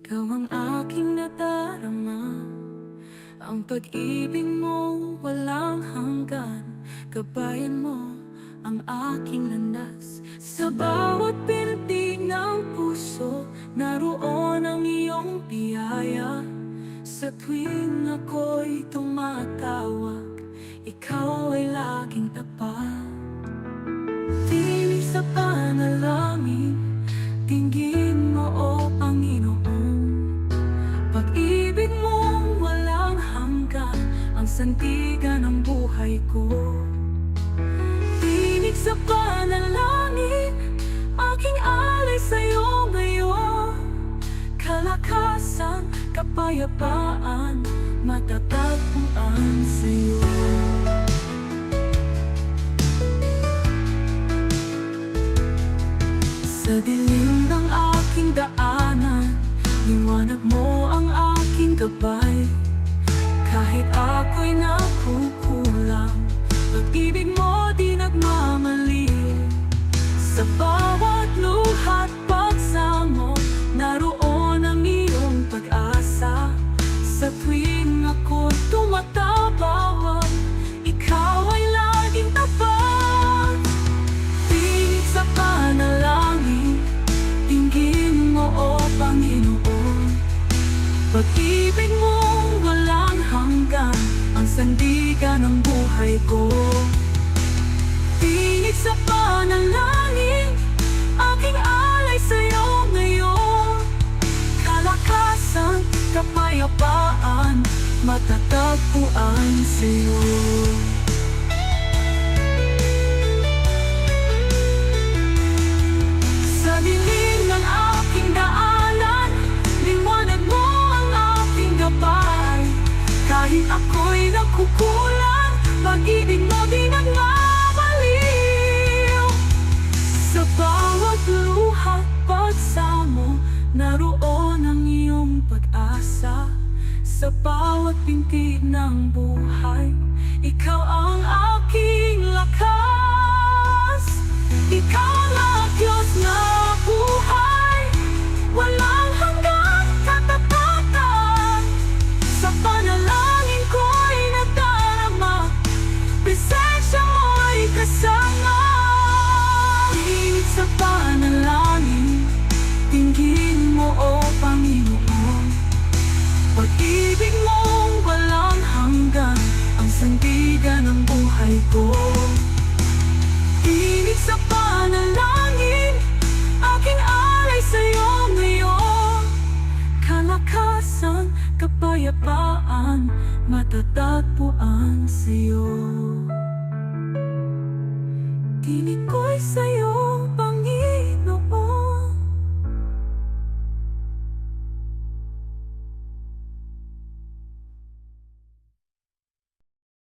Ikaw ang aking nadarama, ang pag-ibig mo walang hanggan. Gabayan mo ang aking landas, sa bawat pintig ng puso naroon ang iyong biyaya. Sa tuwing ako'y tumatawag, ikaw ay laging tapat. Tinig sa panalangin, dinggin mo o Panginoon. Pag-ibig mong walang hanggan, ang sandigan ng buhay ko. Tinig sa panalangin, aking alay sa'yo ngayon. Kalakasan, kapayapaan, matatagpuan sa'yo. Sa dilim ng aking daanan, liwanag mo ang aking gabay. Kahit ako'y nakukulang, pag-ibig mo di nagmamali. Sa bawat luha't pagsamo, naroon ang iyong pag-asa. Sa tuwing ako'y tumatawag, ikaw ay laging tapat. Tinig sa panalangin, dinggin mo o Panginoon. Pag-ibig mong walang hanggan, ang sandigan ng buhay ko. Tinig sa panalangin, aking alay sa'yo ngayon. Kalakasan, kapayapaan, matatagpuan sa'yo. Sa dilim ng aking daanan, liwanag mo ang aking gabay. Kahit ako'y nakukulang, pag-ibig mo di nagmamaliw. Sa bawat luha't pagsamo, naroon ang iyong pag-asa. Sa bawat pintig ng buhay, ikaw ang aking lakas. Ikaw ang Diyos na buhay, walang hanggang katapatan. Sa panalangin ko'y nadarama, presensya mo'y kasama. Tinig sa panalangin, dinggin mo o Panginoon. Pag-ibig mong walang hanggan, ang sandigan ng buhay ko. Tinig sa panalangin, aking alay sa'yo ngayon. Kalakasan, kapayapaan, matatagpuan sa'yo. Tinig ko'y sa'yo.